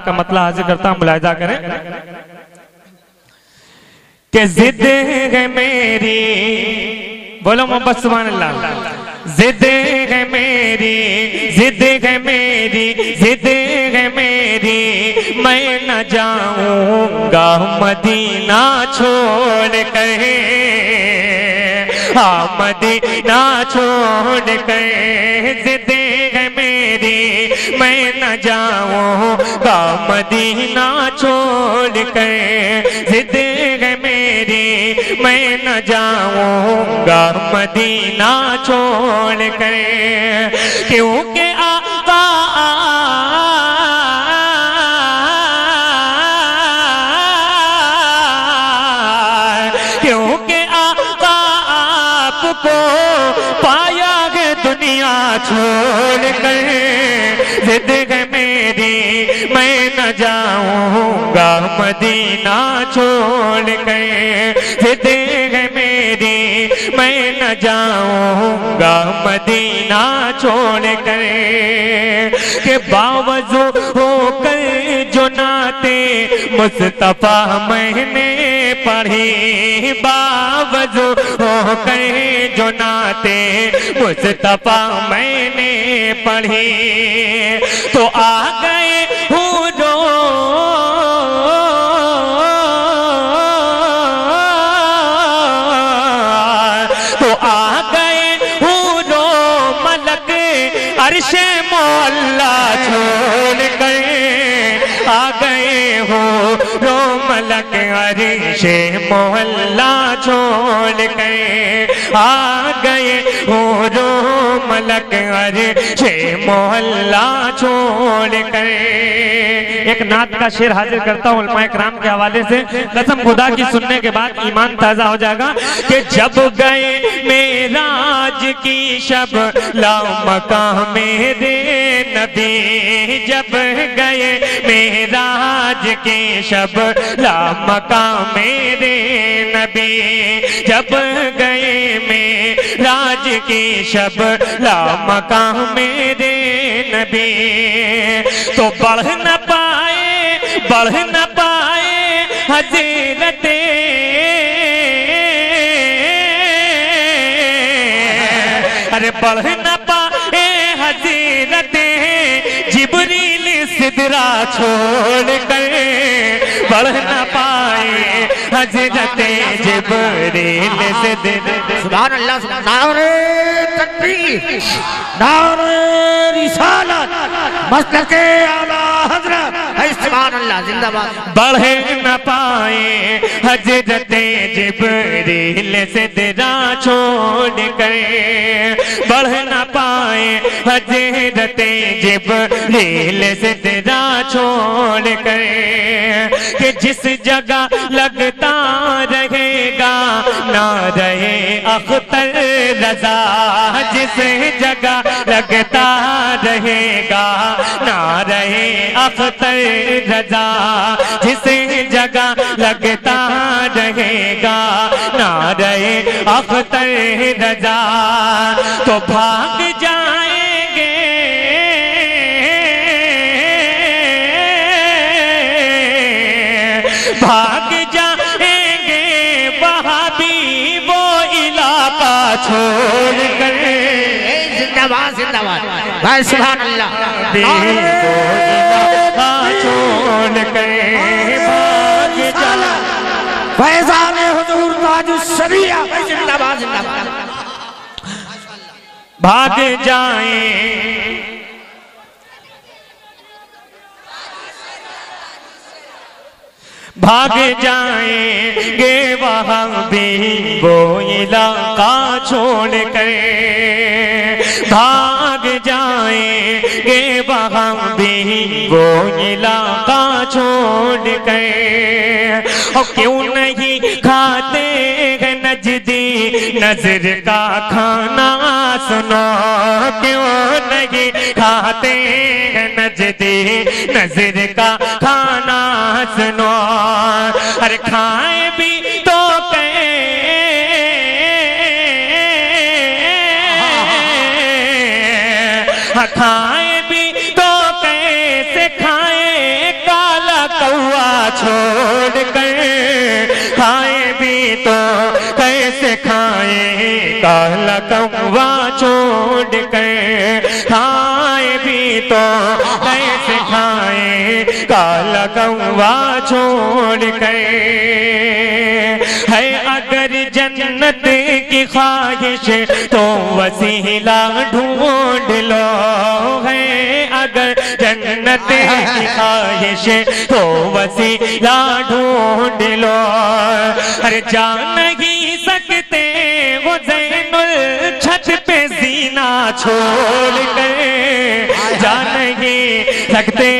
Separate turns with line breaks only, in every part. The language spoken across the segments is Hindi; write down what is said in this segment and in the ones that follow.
पाक का मतलब हाजिर करता हूं, मुलाहिजा करें कि जिद है मेरी, बोलो मोहब्बत सुभान अल्लाह। जिद है मेरी, जिद है मेरी, जिद है मेरी, मैं न जाऊंगा मदीना छोड़ कर, हाँ मदीना छोड़ कर। जिद है मेरी, मैं न जाऊंगा मदीना छोड़ कर। जिद है मेरी, मैं न जाऊंगा मदीना छोड़ कर, क्योंकि आका क्योंकि आका आपको पाया है दुनिया छोड़ कर। जिद है मेरी, मैं न जाऊंगा मदीना छोड़ कर। जिद है मेरी, मैं न जाऊंगा मदीना छोड़ कर, के बावजू होकर जो नाते मुस्तफा मैंने पढ़ी, बावजू होकर जो नाते मुस्तफा मैंने पढ़ी, तो आ गए हूँ जो अर्शे मोहल्ला छोड़ कर आ गए हो, रो मलक अर्शे मोहल्ला छोड़ कर आ गए हो, रो मलक अर्शे मोहल्ला छोड़ कर। एक नात का शेर हाजिर करता हूँ उलमाए किराम के हवाले से, कसम खुदा की सुनने के बाद ईमान ताजा हो जाएगा कि जब गए मेराज की शब ला मकाम मेरे नबी, जब गए मेराज के शब ला मकाम मेरे नबी, जब गए मेराज के शब ला मकाम मेरे नबी, तो बढ़ न पाए, बढ़ न पाए हज़रते, अरे बढ़ न पाए हज़रते जिब्रील सिदरा छोड़ कर, बढ़ न पाए हज़रते जिब्रील सिदरा।
सुभान अल्लाह, नारे तकबीर, नारे रिसालत, मसलके आला हज़रत, सुभान अल्लाह, जिंदाबाद।
बढ़ न पाए हज़रते जिब्रील सिदरा छोड़ कर, बढ़ न पाए हज़रते जिब्रील सिदरा छोड़ कर, कि जिस जगह लगता रहेगा ना रहे अख्तर रजा, जिस जगह लगता रहेगा ना रहे अख्तर रजा, जिस जगह लगता रहेगा ना रहे अख्तर रजा, तो भाग जाएंगे भाग जाएंगे वहाँ भी वो इलाका छोड़ कर।
जिंदाबाद जिंदाबाद, भाई सुभान अल्लाह।
छोड़ कर भाग जा
फैज़ान हुजूर ताजुश्शरीया, जिंदाबाद जिंदाबाद।
भाग जाएं भाग जाएंगे वहाँ भी वो इलाका छोड़ कर, भाग जाएंगे वहाँ भी वो इलाका छोड़ कर। और क्यों नहीं खाते हैं नजदी नजर का खाना सुनो, क्यों नहीं खाते हैं नजदी नजर का खाना सुनो, अरे खाए भी तो खाए भी तो कैसे खाए का कौवा छोड़ कर खाए भी तो कैसे खाए, काला कौवा छोड़ कर। है अगर जन्नत की ख्वाहिश तो वसीला ढूंढ लो, है अगर जन्नत की ख्वाहिश तो वसीला ढूंढ लो। अरे जा नहीं सकते वो ज़ैनुल छत पे जीना छोड़ कर, जा नहीं सकते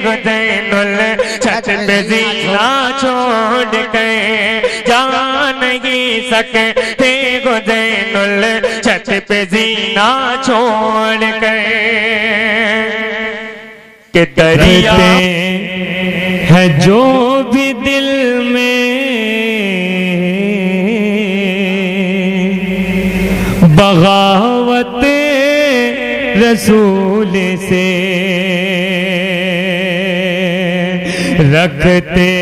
वो ज़ैनुल छत पे जीना छोड़ कर, जा नहीं सकते वो ज़ैनुल छत पे जीना छोड़ कर। के दरिया है जो भी दिल में बगावत रसूल से रखते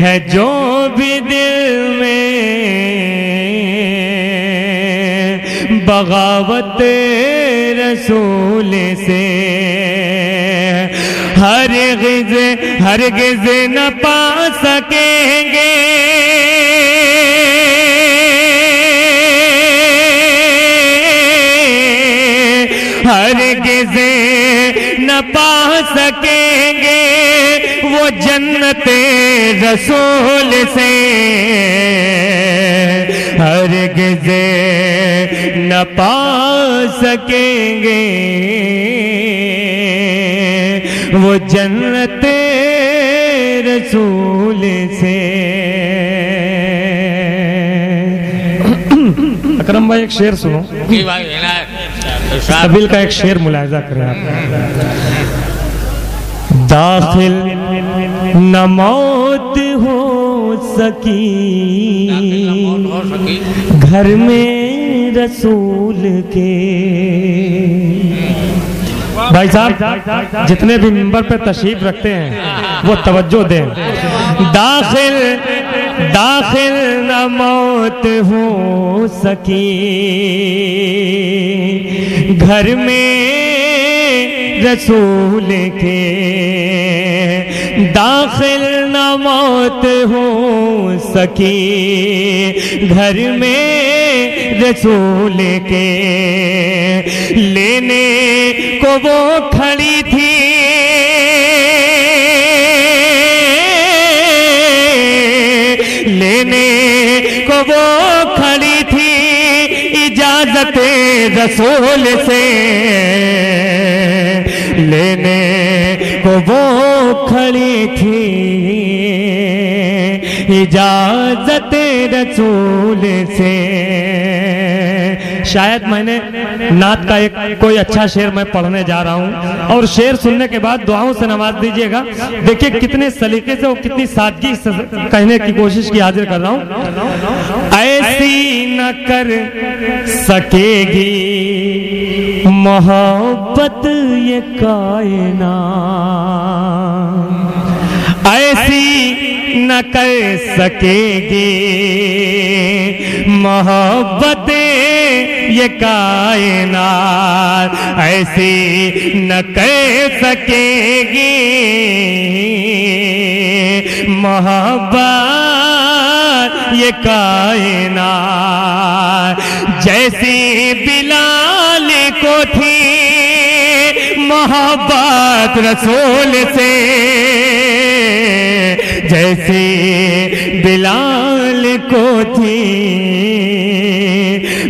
हैं, जो भी दिल में बगावत रसूल से, हरगिज़ न पा सकेंगे, हरगिज़ न पा सकेंगे वो जन्नते रसूल से, हरगिज़ न पा सकेंगे वो जन्नते रसूल से। अकरम भाई एक शेर सुनो। कबील का एक शेर मुलाहिजा करें आप। दाखिल न मौत हो सकी घर में रसूल के। भाई साहब जितने भी मिंबर पे तशरीफ रखते हैं वो तवज्जो दें। दाखिल न मौत हो सकी घर में रसूल के, दाखिल न मौत हो सकी घर में रसूल के, लेने को वो खड़ी थी लेने को वो खड़ी थी इजाजत रसूल से, लेने को वो खड़ी थी इजाजत रसूल से। शायद मैंने नात का एक कोई अच्छा शेर मैं पढ़ने जा रहा हूँ और शेर सुनने के बाद दुआओं से नवाज दीजिएगा। देखिए कितने सलीके से और कितनी सादगी से कहने की कोशिश की हाजिर कर रहा हूँ। ऐसी न कर सकेगी मोहब्बत ये कायनात, ऐसी न कर सकेगी मोहब्बत ये कायनात, ऐसी न कर सकेगी मोहब्बत ये कायनात, जैसी बिलाल को थी मोहब्बत रसूल से, जैसी बिलाल को थी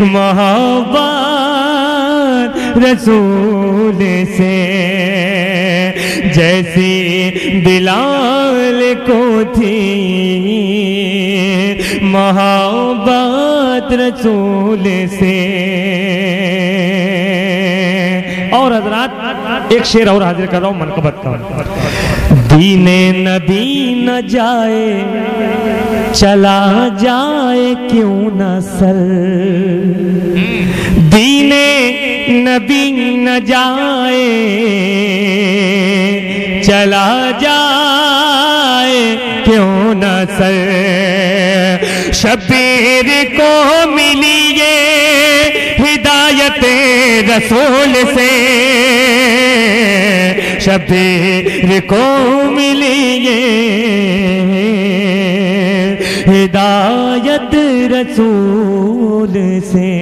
मोहब्बत रसूल से, जैसी बिलाल को थी मोहब्बत रसूल से। और हजरात एक शेर और हाजिर कर रहा हूँ मनकबत का। दीने नबी न जाए चला जाए क्यों न सर, दीने नबी न जाए चला जाए क्यों न सर, शबीर को मिली ये हिदायत रसूल से शबीर को मिली ये हिदायत रसूल से।